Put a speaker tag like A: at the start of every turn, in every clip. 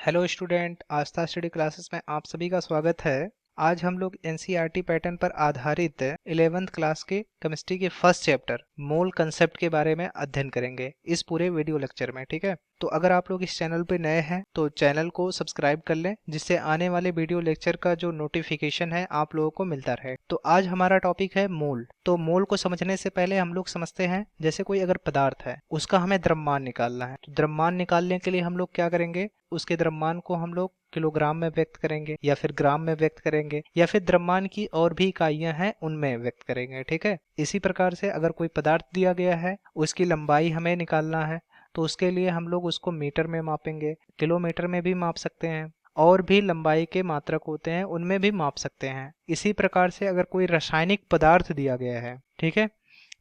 A: Hello student, आस्था study classes में आप सभी का स्वागत है। आज हम लोग एनसीईआरटी पैटर्न पर आधारित 11th क्लास के केमिस्ट्री के फर्स्ट चैप्टर मोल कंसेप्ट के बारे में अध्ययन करेंगे इस पूरे वीडियो लेक्चर में। ठीक है, तो अगर आप लोग इस चैनल पे नए हैं तो चैनल को सब्सक्राइब कर लें, जिससे आने वाले वीडियो लेक्चर का जो नोटिफिकेशन है आप लोगों को मिलता रहे। तो आज हमारा टॉपिक है मोल। तो मोल को समझने से पहले हम लोग समझते हैं, जैसे कोई अगर पदार्थ है उसका हमें द्रव्यमान निकालना है, तो द्रव्यमान निकालने के लिए हम लोग क्या करेंगे, उसके द्रव्यमान को हम लोग किलोग्राम में व्यक्त करेंगे या फिर ग्राम में व्यक्त करेंगे या फिर द्रव्यमान की और भी इकाइयां हैं उनमें व्यक्त करेंगे। ठीक है, इसी प्रकार से अगर कोई पदार्थ दिया गया है, उसकी लंबाई हमें निकालना है, तो उसके लिए हम लोग उसको मीटर में मापेंगे, किलोमीटर में भी माप सकते हैं, और भी लंबाई के मात्रक होते हैं उनमें भी माप सकते हैं। इसी प्रकार से अगर कोई रासायनिक पदार्थ दिया गया है, ठीक है,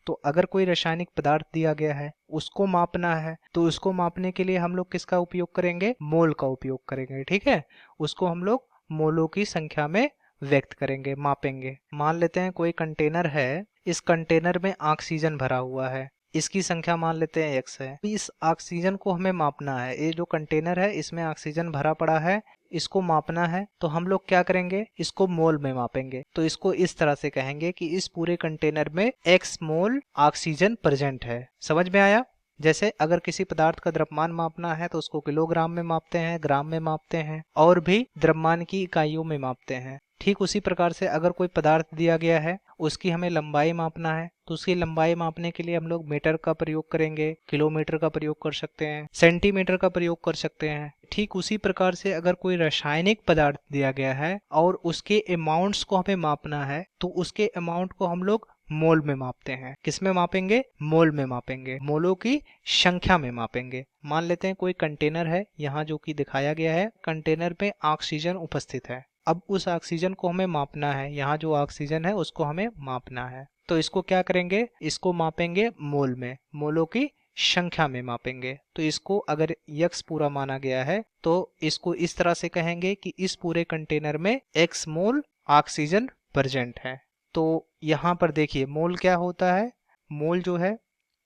A: तो अगर कोई रासायनिक पदार्थ दिया गया है उसको मापना है, तो उसको मापने के लिए हम लोग किसका उपयोग करेंगे, मोल का उपयोग करेंगे। ठीक है, उसको हम लोग मोलों की संख्या में व्यक्त करेंगे, मापेंगे। मान लेते हैं कोई कंटेनर है, इस कंटेनर में ऑक्सीजन भरा हुआ है, इसकी संख्या मान लेते हैं x है। इस ऑक्सीजन को हमें मापना है, ये जो कंटेनर है इसमें ऑक्सीजन भरा पड़ा है, इसको मापना है, तो हम लोग क्या करेंगे, इसको मोल में मापेंगे। तो इसको इस तरह से कहेंगे कि इस पूरे कंटेनर में x मोल ऑक्सीजन प्रेजेंट है। समझ में आया? जैसे अगर किसी पदार्थ का द्रव्यमान मापना है तो उसको किलोग्राम में मापते हैं, ग्राम में मापते हैं, और भी द्रव्यमान की इकाइयों में मापते हैं। ठीक उसी प्रकार से अगर कोई पदार्थ दिया गया है, उसकी हमें लंबाई मापना है, तो उसकी लंबाई मापने के लिए हम लोग मीटर का प्रयोग करेंगे, किलोमीटर का प्रयोग कर सकते हैं, सेंटीमीटर का प्रयोग कर सकते हैं। ठीक उसी प्रकार से अगर कोई रासायनिक पदार्थ दिया गया है और उसके अमाउंट्स को हमें मापना है, तो उसके अमाउंट को हम लोग मोल में मापते हैं। किस में मापेंगे? मोल में मापेंगे, मोलों की संख्या में मापेंगे। मान लेते हैं कोई कंटेनर है, यहाँ जो कि दिखाया गया है, कंटेनर पे ऑक्सीजन उपस्थित है। अब उस ऑक्सीजन को हमें मापना है, यहाँ जो ऑक्सीजन है उसको हमें मापना है, तो इसको क्या करेंगे, इसको मापेंगे मोल में, मोलों की संख्या में मापेंगे। तो इसको अगर x पूरा माना गया है तो इसको इस तरह से कहेंगे कि इस पूरे कंटेनर में x मोल ऑक्सीजन प्रेजेंट है। तो यहाँ पर देखिए मोल क्या होता है, मोल जो है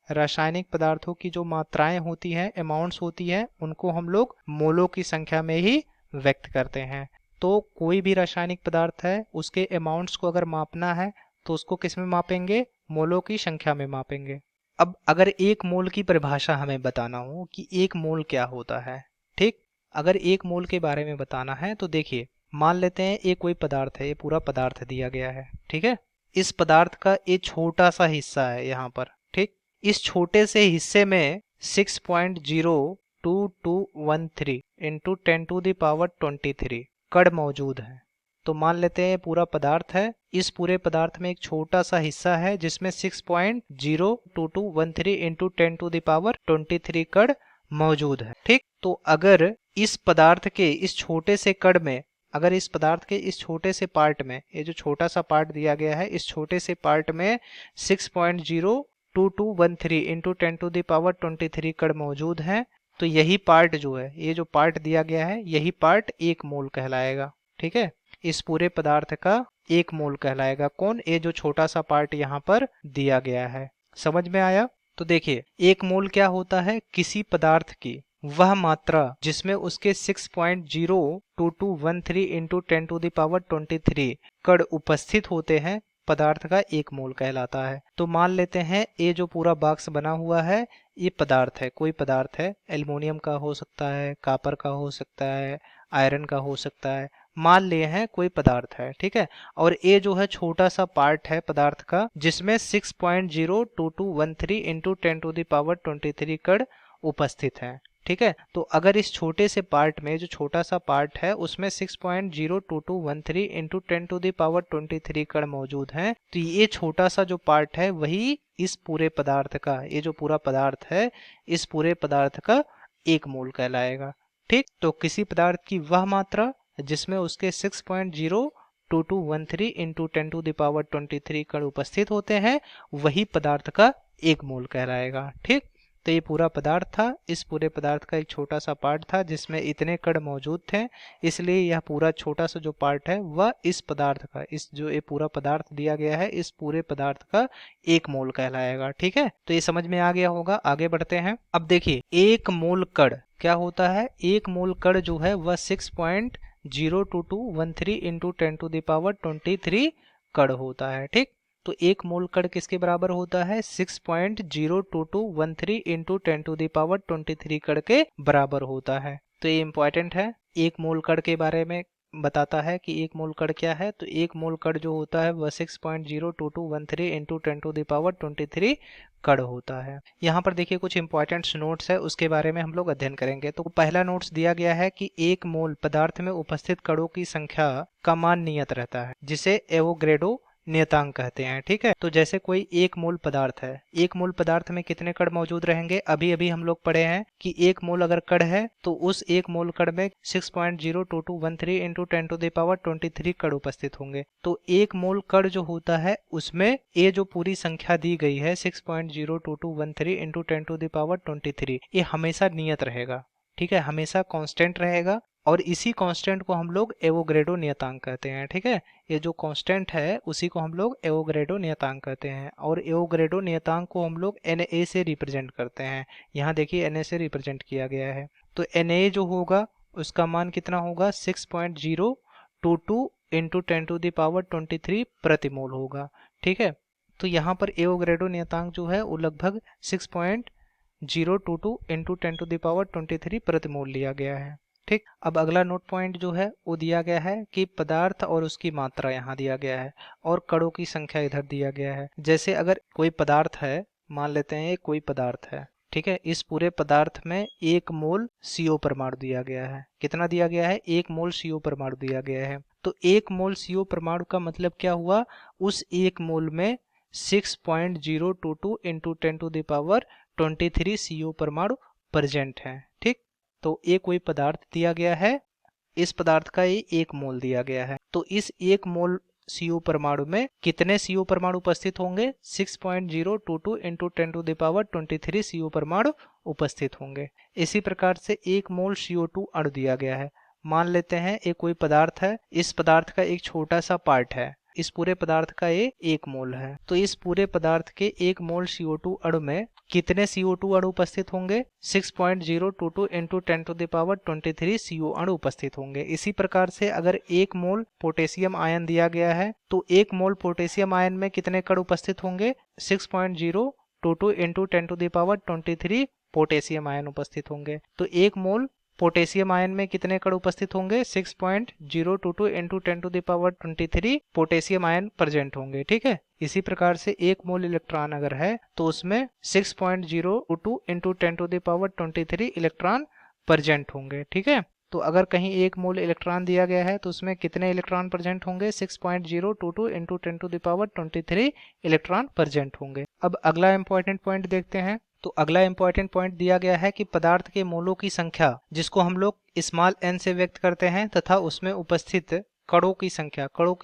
A: रासायनिक पदार्थों की जो मात्राएं होती हैं, अमाउंट्स होती हैं, उनको हम लोग मोलों की संख्या में ही व्यक्त करते हैं। तो कोई भी रासायनिक पदार्थ है, उसके अमाउंट्स को अगर मापना है तो उसको किस में मापेंगे, मोलों की संख्या में मापेंगे। अब अगर एक मोल की परिभाषा हमें बताना हो कि एक मोल क्या होता है, ठीक, अगर एक मोल के बारे में बताना है तो देखिए, मान लेते हैं ये कोई पदार्थ है, ये पूरा पदार्थ दिया गया है, ठीक है, इस पदार्थ का ये छोटा सा हिस्सा है यहाँ पर, ठीक, इस छोटे से हिस्से में 6.02213 इंटू 10⁻23 कण मौजूद है। तो मान लेते हैं पूरा पदार्थ है, इस पूरे पदार्थ में एक छोटा सा हिस्सा है जिसमें 6.02213 इंटू 10⁻23 कण मौजूद है। ठीक, तो अगर इस पदार्थ के इस छोटे से कण में, अगर इस पदार्थ के इस छोटे से पार्ट में, ये जो छोटा सा पार्ट दिया गया है, इस छोटे से पार्ट में 6.02213 इंटू 10⁻23 कण मौजूद है, तो यही पार्ट जो है, ये जो पार्ट दिया गया है, यही पार्ट एक मोल कहलाएगा। ठीक है, इस पूरे पदार्थ का एक मोल कहलाएगा। कौन? ये जो छोटा सा पार्ट यहाँ पर दिया गया है। समझ में आया? तो देखिए, एक मोल क्या होता है, किसी पदार्थ की वह मात्रा जिसमें उसके 6.02213 इंटू 10⁻23 कण उपस्थित होते हैं, पदार्थ का एक मोल कहलाता है। तो मान लेते हैं ये जो पूरा बॉक्स बना हुआ है, ये पदार्थ है, कोई पदार्थ है, एल्युमिनियम का हो सकता है, कॉपर का हो सकता है, आयरन का हो सकता है, मान लिए हैं कोई पदार्थ है, ठीक है, और ये जो है छोटा सा पार्ट है पदार्थ का जिसमें 6.02213 इंटू 10⁻23 कण उपस्थित है। ठीक है, तो अगर इस छोटे से पार्ट में, जो छोटा सा पार्ट है, उसमें 6.02213 इंटू 10⁻23 कण मौजूद हैं, तो ये छोटा सा जो पार्ट है वही इस पूरे पदार्थ का, ये जो पूरा पदार्थ है, इस पूरे पदार्थ का एक मोल कहलाएगा। ठीक, तो किसी पदार्थ की वह मात्रा जिसमें उसके 6.02213 इंटू 10⁻23 कण उपस्थित होते हैं, वही पदार्थ का एक मोल कहलाएगा। ठीक, तो ये पूरा पदार्थ था, इस पूरे पदार्थ का एक छोटा सा पार्ट था जिसमें इतने कण मौजूद थे, इसलिए यह पूरा छोटा सा जो पार्ट है वह इस पदार्थ का, इस जो ये पूरा पदार्थ दिया गया है, इस पूरे पदार्थ का एक मोल कहलाएगा। ठीक है, तो ये समझ में आ गया होगा। आगे बढ़ते हैं। अब देखिए, एक मोल कण क्या होता है, एक मोल कण जो है वह 6.02213 इंटू 10⁻23 कण होता है। ठीक, तो एक मोल कण किसके बराबर होता है, 6.02213 इंटू 10⁻23 कण के बराबर होता है। तो ये इंपॉर्टेंट है, एक मोल कण के बारे में बताता है कि एक मोल कण क्या है। तो एक मोल कण जो होता है वह 6.02213 इंटू 10⁻23 कण होता है। यहाँ पर देखिए कुछ इंपॉर्टेंट नोट्स है, उसके बारे में हम लोग अध्ययन करेंगे। तो पहला नोट्स दिया गया है कि एक मोल पदार्थ में उपस्थित कणों की संख्या का मान नियत रहता है, जिसे एवोग्रेडो नियतांक कहते हैं। ठीक है, तो जैसे कोई एक मोल पदार्थ है, एक मोल पदार्थ में कितने कण मौजूद रहेंगे, अभी अभी हम लोग पढ़े हैं कि एक मोल अगर कण है तो उस एक मोल कण में 6.02213 इंटू 10⁻23 कण उपस्थित होंगे। तो एक मोल कण जो होता है उसमें ये जो पूरी संख्या दी गई है 6.02213 इंटू 10⁻23 ये हमेशा नियत रहेगा। ठीक है, हमेशा कांस्टेंट रहेगा, और इसी कांस्टेंट को हम लोग एवोग्रेडो नियतांक कहते हैं। ठीक है, ये जो कांस्टेंट है उसी को हम लोग एवोग्रेडो नियतांक कहते हैं, और एवोग्रेडो नियतांक को हम लोग Na से रिप्रेजेंट करते हैं। यहाँ देखिए Na से रिप्रेजेंट किया गया है। तो Na जो होगा उसका मान कितना होगा, 6.022 इंटू 10⁻23 प्रति मोल होगा। ठीक है, तो यहाँ पर एवोग्रेडो नियतांक जो है वो लगभग 6.022 इंटू 10⁻23 प्रति मोल लिया गया है। ठीक, अब अगला नोट पॉइंट जो है वो दिया गया है कि पदार्थ और उसकी मात्रा यहाँ दिया गया है, और कणों की संख्या इधर दिया गया है। जैसे अगर कोई पदार्थ है, मान लेते हैं ये कोई पदार्थ है। ठीक है, इस पूरे पदार्थ में 1 मोल CO परमाणु दिया गया है। कितना दिया गया है, 1 मोल CO परमाणु दिया गया है। तो 1 मोल CO परमाणु का मतलब क्या हुआ, उस 1 मोल में 6.022 इंटू 10⁻23 CO परमाणु प्रेजेंट है। ठीक, तो ये कोई पदार्थ दिया गया है, इस पदार्थ का ये 1 मोल दिया गया है। तो इस 1 मोल CO परमाणु में कितने CO परमाणु उपस्थित होंगे, 6.022 इंटू 10⁻23 CO परमाणु उपस्थित होंगे। इसी प्रकार से 1 मोल CO2 अणु दिया गया है। मान लेते हैं एक कोई पदार्थ है, इस पदार्थ का एक छोटा सा पार्ट है, इस पूरे पदार्थ का ये 1 मोल है। तो इस पूरे पदार्थ के 1 मोल CO2 अणु में कितने CO2 अणु उपस्थित होंगे, 6.022 इंटू 10⁻23 CO अणु उपस्थित होंगे। इसी प्रकार से अगर 1 मोल पोटेशियम आयन दिया गया है तो 1 मोल पोटेशियम आयन में कितने कण उपस्थित होंगे, 6.022 इंटू 10⁻23 पोटेशियम आयन उपस्थित होंगे। तो 1 मोल पोटेशियम आयन में कितने कण उपस्थित होंगे, 6.022 इंटू 10⁻23 पोटेशियम आयन प्रेजेंट होंगे। ठीक है, इसी प्रकार से 1 मोल इलेक्ट्रॉन अगर है तो उसमें 6.022 इंटू 10⁻23 इलेक्ट्रॉन प्रेजेंट होंगे। ठीक है, तो अगर कहीं 1 मोल इलेक्ट्रॉन दिया गया है तो उसमें कितने इलेक्ट्रॉन प्रेजेंट होंगे, 6.022 इंटू 10⁻23 इलेक्ट्रॉन प्रेजेंट होंगे। अब अगला इंपॉर्टेंट पॉइंट देखते हैं। तो अगला इंपॉर्टेंट पॉइंट दिया गया है कि पदार्थ के मोलों की संख्या, जिसको हम लोग स्मॉल n से व्यक्त करते हैं, तथा उसमें उपस्थित कणों की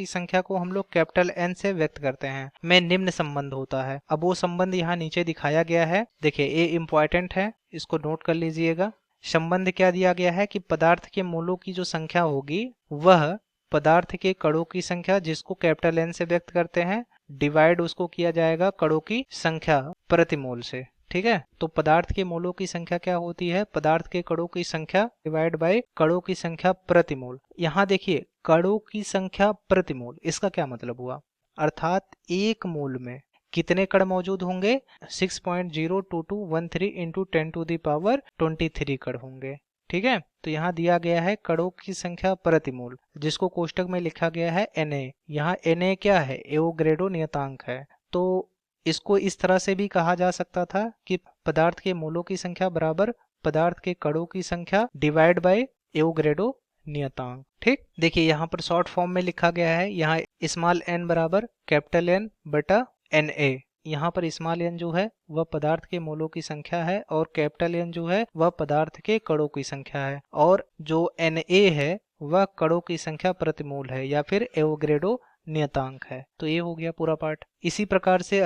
A: संख्या को हम लोग कैपिटल N से व्यक्त करते हैं, में निम्न संबंध होता है। अब वो संबंध यहाँ नीचे दिखाया गया है, देखिए ये इंपॉर्टेंट है, इसको नोट कर लीजिएगा। संबंध क्या दिया गया है कि पदार्थ के मोलों की जो संख्या होगी वह पदार्थ के कणों की संख्या, जिसको कैपिटल N से व्यक्त करते हैं, डिवाइड उसको किया जाएगा कणों की संख्या प्रति मोल से। ठीक है, तो पदार्थ के मोलों की संख्या क्या होती है, पदार्थ के कणों की संख्या डिवाइड बाय कणों की संख्या प्रति मोल। यहाँ देखिए कणों की संख्या प्रति मोल, इसका क्या मतलब हुआ, अर्थात 1 मोल में कितने कण मौजूद होंगे, 6.02213 इंटू 10⁻23 कण होंगे। ठीक है, तो यहाँ दिया गया है कणों की संख्या प्रति मोल, जिसको कोष्टक में लिखा गया है Na। यहाँ Na क्या है, एवोग्रेडो नियतांक है। तो इसको इस तरह से भी कहा जा सकता था कि पदार्थ के मोलों की संख्या बराबर पदार्थ के कणों की संख्या डिवाइड बाय एवोग्रेडो नियतांक। ठीक, देखिए यहाँ पर शॉर्ट फॉर्म में लिखा गया है, यहाँ स्मॉल n बराबर कैपिटल N बटा Na। यहाँ पर स्मॉल n जो है वह पदार्थ के मोलों की संख्या है, और कैपिटल N जो है वह पदार्थ के कणों की संख्या है, और जो Na है वह कणों की संख्या प्रति मोल है, या फिर एवोग्रेडो नियतांक है। तो ये हो गया पूरा पार्ट। इसी प्रकार से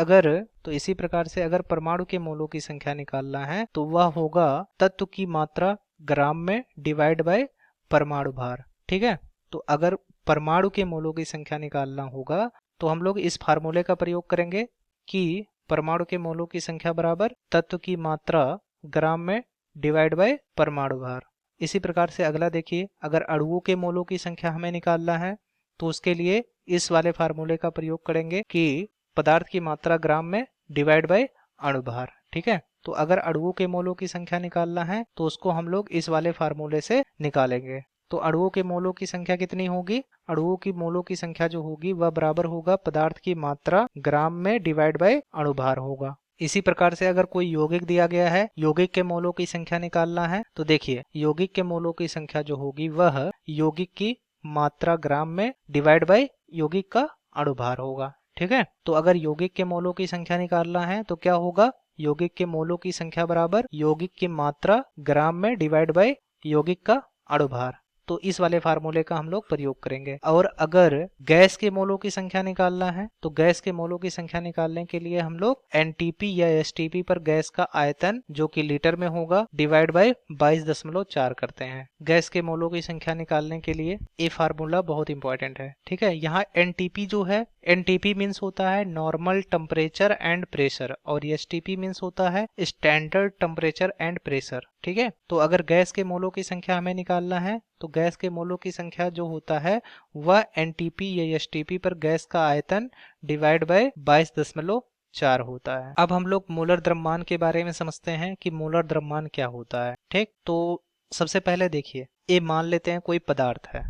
A: अगर परमाणु के मोलों की संख्या निकालना है तो वह होगा तत्व की मात्रा ग्राम में डिवाइड बाय परमाणु भार। ठीक है, तो अगर परमाणु के मोलों की संख्या निकालना होगा तो हम लोग इस फार्मूले का प्रयोग करेंगे कि परमाणु के मोलों की संख्या बराबर तत्व की मात्रा ग्राम में डिवाइड बाय परमाणु भार। इसी प्रकार से अगला देखिए, अगर अणुओं के मोलों की संख्या हमें निकालना है तो उसके लिए इस वाले फार्मूले का प्रयोग करेंगे कि पदार्थ की मात्रा ग्राम में डिवाइड बाय अणु भार। ठीक है, तो अगर अणुओं के मोलों की संख्या निकालना है तो उसको हम लोग इस वाले फार्मूले से निकालेंगे। तो अणुओं के मोलों की संख्या कितनी होगी? अणुओं की मोलों की संख्या जो होगी वह बराबर होगा पदार्थ की मात्रा ग्राम में डिवाइड बाय अणु भार होगा। इसी प्रकार से अगर कोई यौगिक दिया गया है, यौगिक के मोलों की संख्या निकालना है, तो देखिए यौगिक के मोलों की संख्या जो होगी वह यौगिक की मात्रा ग्राम में डिवाइड बाय यौगिक का अणु भार होगा। ठीक है, तो अगर यौगिक के मोलों की संख्या निकालना है तो क्या होगा? यौगिक के मोलों की संख्या बराबर यौगिक की मात्रा ग्राम में डिवाइड बाय यौगिक का अणु भार। तो इस वाले फार्मूले का हम लोग प्रयोग करेंगे। और अगर गैस के मोलों की संख्या निकालना है तो गैस के मोलों की संख्या निकालने के लिए हम लोग एनटीपी या एसटीपी पर गैस का आयतन जो कि लीटर में होगा डिवाइड बाय 22.4 करते हैं। गैस के मोलों की संख्या निकालने के लिए ये फार्मूला बहुत इंपॉर्टेंट है। ठीक है, यहाँ एनटीपी जो है, एनटीपी मीन्स होता है नॉर्मल टेम्परेचर एंड प्रेशर और एसटीपी मीन्स होता है स्टैंडर्ड टेम्परेचर एंड प्रेशर। ठीक है, तो अगर गैस के मोलों की संख्या हमें निकालना है तो गैस के मोलों की संख्या जो होता है वह एनटीपी या एसटीपी पर गैस का आयतन डिवाइड बाय 22.4 होता है। अब हम लोग मोलर द्रव्यमान के बारे में समझते हैं कि मोलर द्रव्यमान क्या होता है। ठीक, तो सबसे पहले देखिए, ये मान लेते हैं कोई पदार्थ है।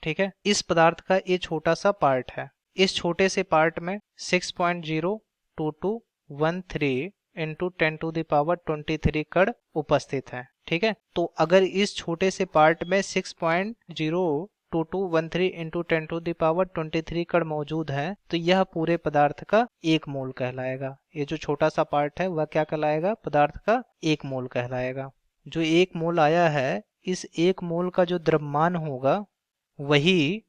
A: ठीक है, इस पदार्थ का ये छोटा सा पार्ट है। इस छोटे से पार्ट में 6.02213 इंटू 10⁻23 कण उपस्थित है। ठीक है, तो अगर इस छोटे से पार्ट में 6.02213 इंटू 10⁻23 कण मौजूद है तो यह पूरे पदार्थ का 1 मोल कहलाएगा। ये जो छोटा सा पार्ट है वह क्या कहलाएगा? पदार्थ का 1 मोल कहलाएगा। जो 1 मोल आया है, इस 1 मोल का जो द्रव्यमान होगा वही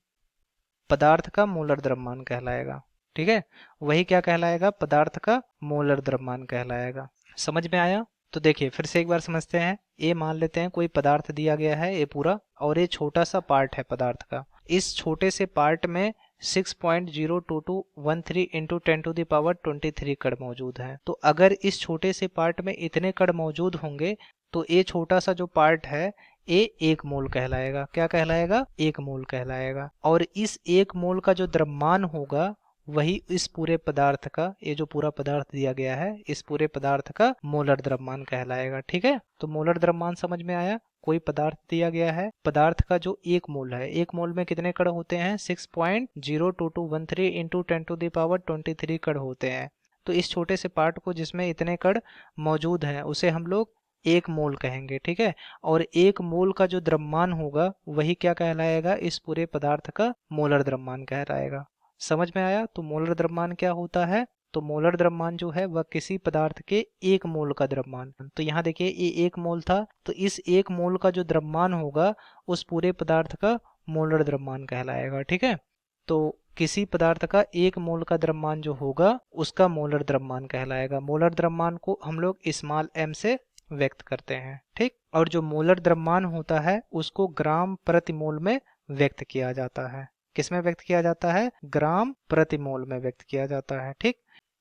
A: पदार्थ का मोलर द्रव्यमान कहलाएगा। ठीक है, वही क्या कहलाएगा? पदार्थ का मोलर द्रव्यमान कहलाएगा। समझ में आया? तो देखिए फिर से एक बार समझते हैं। ये मान लेते हैं कोई पदार्थ दिया गया है ये पूरा, और ये छोटा सा पार्ट है पदार्थ का। इस छोटे से पार्ट में 6.02213 इंटू 10⁻23 कण मौजूद है। तो अगर इस छोटे से पार्ट में इतने कण मौजूद होंगे तो ये छोटा सा जो पार्ट है ये 1 मोल कहलाएगा। क्या कहलाएगा? 1 मोल कहलाएगा। और इस 1 मोल का जो द्रव्यमान होगा वही इस पूरे पदार्थ का, ये जो पूरा पदार्थ दिया गया है इस पूरे पदार्थ का मोलर द्रव्यमान कहलाएगा। ठीक है, तो मोलर द्रव्यमान समझ में आया। कोई पदार्थ दिया गया है, पदार्थ का जो 1 मोल है, 1 मोल में कितने कण होते हैं? 6.02213 इंटू 10⁻23 कण होते हैं। तो इस छोटे से पार्ट को जिसमें इतने कण मौजूद हैं उसे हम लोग 1 मोल कहेंगे। ठीक है, और 1 मोल का जो द्रव्यमान होगा वही क्या कहलाएगा? इस पूरे पदार्थ का मोलर द्रव्यमान कहलाएगा। समझ में आया? तो मोलर द्रव्यमान क्या होता है? तो मोलर द्रव्यमान जो है वह किसी पदार्थ के 1 मोल का द्रव्यमान। तो यहाँ देखिए ये 1 मोल था, तो इस 1 मोल का जो द्रव्यमान होगा उस पूरे पदार्थ का मोलर द्रव्यमान कहलाएगा। ठीक है, तो किसी पदार्थ का 1 मोल का द्रव्यमान जो होगा उसका मोलर द्रव्यमान कहलाएगा। मोलर द्रव्यमान को हम लोग स्मॉल m से व्यक्त करते हैं। ठीक, और जो मोलर द्रव्यमान होता है उसको ग्राम प्रति मोल में व्यक्त किया जाता है। किसमें व्यक्त किया जाता है? ग्राम प्रति मोल में व्यक्त किया जाता है। ठीक,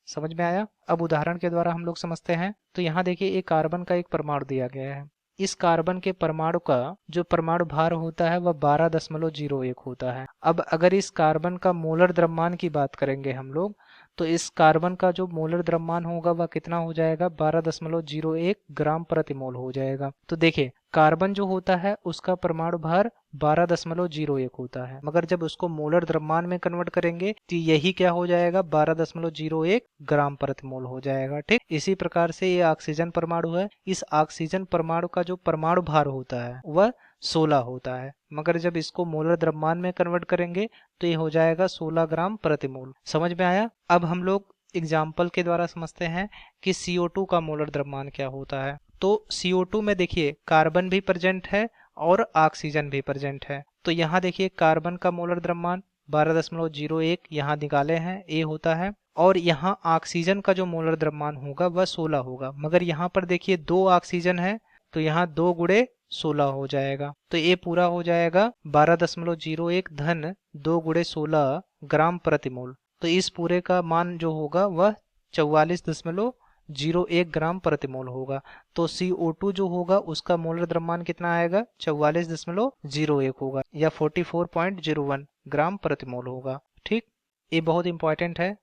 A: समझ में आया? अब उदाहरण के द्वारा हम लोग समझते हैं। तो यहाँ देखिए एक कार्बन का एक परमाणु दिया गया है। इस कार्बन के परमाणु का जो परमाणु भार होता है वह 12.01 होता है। अब अगर इस कार्बन का मोलर द्रव्यमान की बात करेंगे हम लोग तो इस कार्बन का जो मोलर द्रव्यमान होगा वह कितना हो जाएगा? 12.01 ग्राम प्रति मोल हो जाएगा। तो देखिए कार्बन जो होता है उसका परमाणु भार 12.01 होता है, मगर जब उसको मोलर द्रव्यमान में कन्वर्ट करेंगे तो यही क्या हो जाएगा? 12.01 ग्राम प्रति मोल हो जाएगा। ठीक, इसी प्रकार से ये ऑक्सीजन परमाणु है। इस ऑक्सीजन परमाणु का जो परमाणु भार होता है वह 16 होता है, मगर जब इसको मोलर द्रव्यमान में कन्वर्ट करेंगे तो ये हो जाएगा 16 ग्राम प्रति मोल। समझ में आया? अब हम लोग एग्जाम्पल के द्वारा समझते हैं कि CO2 का मोलर द्रव्यमान क्या होता है। तो CO2 में देखिए कार्बन भी प्रेजेंट है और ऑक्सीजन भी प्रेजेंट है। तो यहाँ देखिए कार्बन का मोलर द्रव्यमान 12.01 यहाँ निकाले हैं, ए होता है, और यहाँ ऑक्सीजन का जो मोलर द्रव्यमान होगा वह 16 होगा, मगर यहाँ पर देखिए 2 ऑक्सीजन है तो यहाँ 2 गुणे 16 हो जाएगा। तो ये पूरा हो जाएगा 12.01 धन 2 गुणे 16 ग्राम प्रति मोल। तो इस पूरे का मान जो होगा वह 44.02 0.01 ग्राम प्रति मोल होगा। तो CO2 जो होगा उसका मोलर द्रव्यमान कितना आएगा, 44.01 होगा या 44.01 ग्राम प्रति मोल होगा। ठीक, ये बहुत इंपॉर्टेंट है।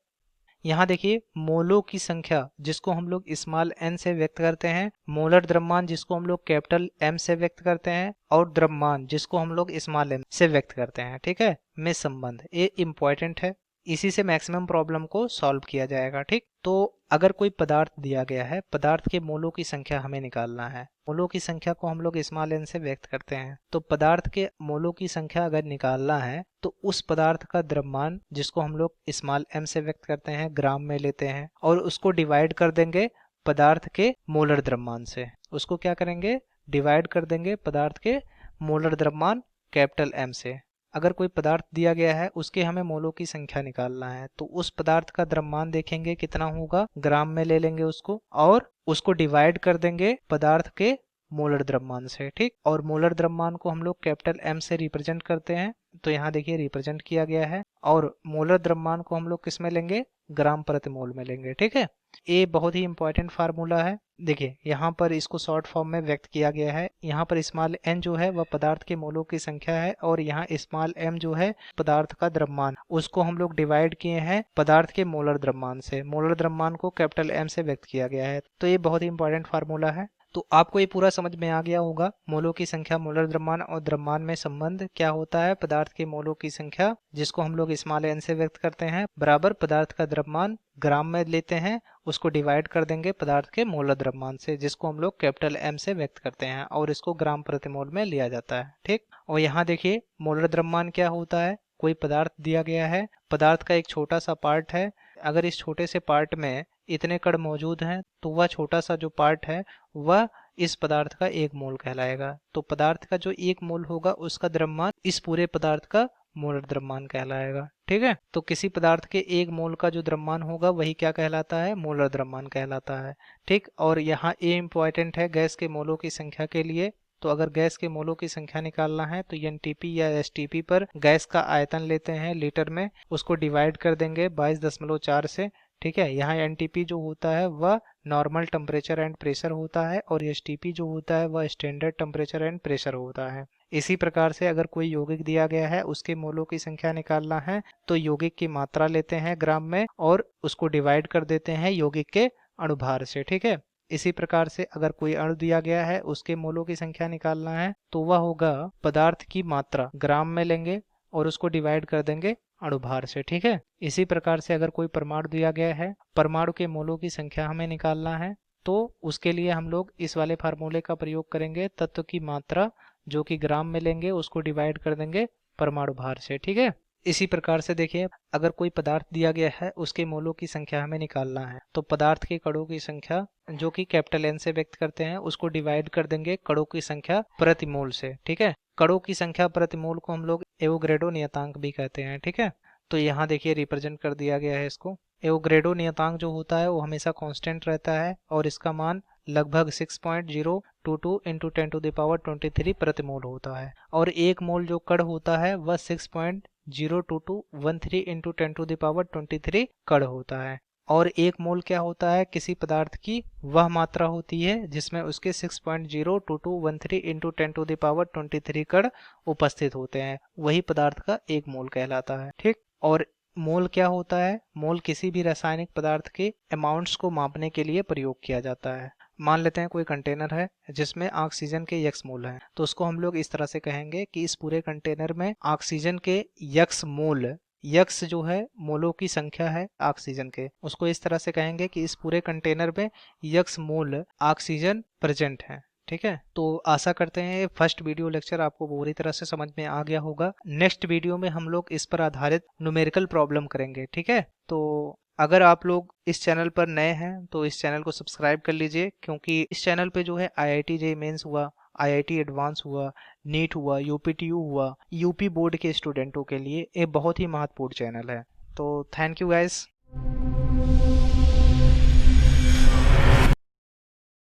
A: यहाँ देखिए मोलों की संख्या जिसको हम लोग स्मॉल n से व्यक्त करते हैं, मोलर द्रव्यमान जिसको हम लोग कैपिटल M से व्यक्त करते हैं, और द्रव्यमान जिसको हम लोग स्मॉल m से व्यक्त करते हैं। ठीक है, में संबंध ये इंपॉर्टेंट है, इसी से मैक्सिमम प्रॉब्लम को सॉल्व किया जाएगा। ठीक, तो अगर कोई पदार्थ दिया गया है, पदार्थ के मोलों की संख्या हमें निकालना है। मोलों की संख्या को हम लोग स्मॉल n से व्यक्त करते हैं, तो पदार्थ के मोलों की संख्या अगर निकालना है तो उस पदार्थ का द्रव्यमान जिसको हम लोग स्मॉल m से व्यक्त करते हैं ग्राम में लेते हैं और उसको डिवाइड कर देंगे पदार्थ के मोलर द्रव्यमान से। उसको क्या करेंगे, डिवाइड कर देंगे पदार्थ के मोलर द्रव्यमान कैपिटल M से। अगर कोई पदार्थ दिया गया है उसके हमें मोलों की संख्या निकालना है, तो उस पदार्थ का द्रव्यमान देखेंगे कितना होगा, ग्राम में ले लेंगे उसको और उसको डिवाइड कर देंगे पदार्थ के मोलर द्रव्यमान से। ठीक, और मोलर द्रव्यमान को हम लोग कैपिटल M से रिप्रेजेंट करते हैं, तो यहाँ देखिए रिप्रेजेंट किया गया है। और मोलर द्रव्यमान को हम लोग किस में लेंगे, ग्राम प्रति मोल में लेंगे। ठीक है, ये बहुत ही इंपॉर्टेंट फार्मूला है। देखिए यहाँ पर इसको शॉर्ट फॉर्म में व्यक्त किया गया है। यहाँ पर स्मॉल n जो है वह पदार्थ के मोलों की संख्या है और यहाँ स्मॉल m जो है पदार्थ का द्रव्यमान, उसको हम लोग डिवाइड किए हैं पदार्थ के मोलर द्रव्यमान से। मोलर द्रव्यमान को कैपिटल M से व्यक्त किया गया है, तो ये बहुत ही इंपॉर्टेंट फार्मूला है। तो आपको ये पूरा समझ में आ गया होगा, मोलों की संख्या, मोलर द्रव्यमान और द्रव्यमान में संबंध क्या होता है। पदार्थ के मोलों की संख्या जिसको हम लोग स्मॉल n से व्यक्त करते हैं बराबर पदार्थ का द्रव्यमान ग्राम में लेते हैं, उसको डिवाइड कर देंगे पदार्थ के मोलर द्रव्यमान से जिसको हम लोग कैपिटल M से व्यक्त करते हैं और इसको ग्राम प्रति मोल में लिया जाता है। ठीक, और यहाँ देखिए मोलर द्रव्यमान क्या होता है, कोई पदार्थ दिया गया है, पदार्थ का एक छोटा सा पार्ट है, अगर इस छोटे से पार्ट में इतने कण मौजूद हैं तो वह छोटा सा जो पार्ट है वह इस पदार्थ का 1 मोल कहलाएगा। तो पदार्थ का जो 1 मोल होगा उसका द्रव्यमान इस पूरे पदार्थ का मोलर द्रव्यमान कहलाएगा। ठीक है, तो किसी पदार्थ के 1 मोल का जो द्रव्यमान होगा वही क्या कहलाता है, मोलर द्रव्यमान कहलाता है। ठीक, और यहाँ ये इंपॉर्टेंट है गैस के मोलों की संख्या के लिए। तो अगर गैस के मोलों की संख्या निकालना है तो NTP या STP पर गैस का आयतन लेते हैं लीटर में, उसको डिवाइड कर देंगे 22.4 से। ठीक है, यहाँ NTP जो होता है वह नॉर्मल टेम्परेचर एंड प्रेशर होता है और STP जो होता है वह स्टैंडर्ड टेम्परेचर एंड प्रेशर होता है। इसी प्रकार से अगर कोई यौगिक दिया गया है उसके मोलों की संख्या निकालना है तो यौगिक की मात्रा लेते हैं ग्राम में और उसको डिवाइड कर देते हैं यौगिक के अणुभार से। ठीक है, इसी प्रकार से अगर कोई अणु दिया गया है उसके मोलों की संख्या निकालना है तो वह होगा पदार्थ की मात्रा ग्राम में लेंगे और उसको डिवाइड कर देंगे अणुभार से। ठीक है, इसी प्रकार से अगर कोई परमाणु दिया गया है, परमाणु के मोलों की संख्या हमें निकालना है तो उसके लिए हम लोग इस वाले फार्मूले का प्रयोग करेंगे, तत्व की मात्रा जो कि ग्राम में लेंगे उसको डिवाइड कर देंगे परमाणु भार से। ठीक है, इसी प्रकार से देखिए अगर कोई पदार्थ दिया गया है उसके मोलों की संख्या हमें निकालना है तो पदार्थ के कणों की संख्या जो कि कैपिटल N से व्यक्त करते हैं उसको डिवाइड कर देंगे कणों की संख्या प्रति मोल से। ठीक है, कणों की संख्या प्रति मोल को हम लोग एवोग्रेडो नियतांक भी कहते हैं। ठीक है, तो यहाँ देखिए रिप्रेजेंट कर दिया गया है इसको। एवोग्रेडो नियतांक जो होता है वो हमेशा कांस्टेंट रहता है और इसका मान लगभग 6.022 इंटू 10⁻23 प्रति मोल होता है और 1 मोल जो कण होता है वह 6.02213 इंटू 10⁻23 कण होता है। और 1 मोल क्या होता है, किसी पदार्थ की वह मात्रा होती है जिसमें उसके 6.02213 इंटू 10⁻23 कण उपस्थित होते हैं, वही पदार्थ का 1 मोल कहलाता है। ठीक, और मोल क्या होता है, मोल किसी भी रासायनिक पदार्थ के अमाउंट्स को मापने के लिए प्रयोग किया जाता है। मान लेते हैं कोई कंटेनर है जिसमें ऑक्सीजन के x मोल हैं, तो उसको हम लोग इस तरह से कहेंगे कि इस पूरे कंटेनर में ऑक्सीजन के x मोल, x जो है मोलों की संख्या है ऑक्सीजन के, उसको इस तरह से कहेंगे कि इस पूरे कंटेनर में x मोल ऑक्सीजन प्रेजेंट है। ठीक है, तो आशा करते हैं फर्स्ट वीडियो लेक्चर आपको पूरी तरह से समझ में आ गया होगा। नेक्स्ट वीडियो में हम लोग इस पर आधारित न्यूमेरिकल प्रॉब्लम करेंगे। ठीक है, तो अगर आप लोग इस चैनल पर नए हैं तो इस चैनल को सब्सक्राइब कर लीजिए, क्योंकि इस चैनल पे जो है IIT JEE मेंस हुआ, IIT एडवांस हुआ, नीट हुआ, UPTU हुआ, यूपी बोर्ड के स्टूडेंटों के लिए ये बहुत ही महत्वपूर्ण चैनल है। तो थैंक यू गाइस।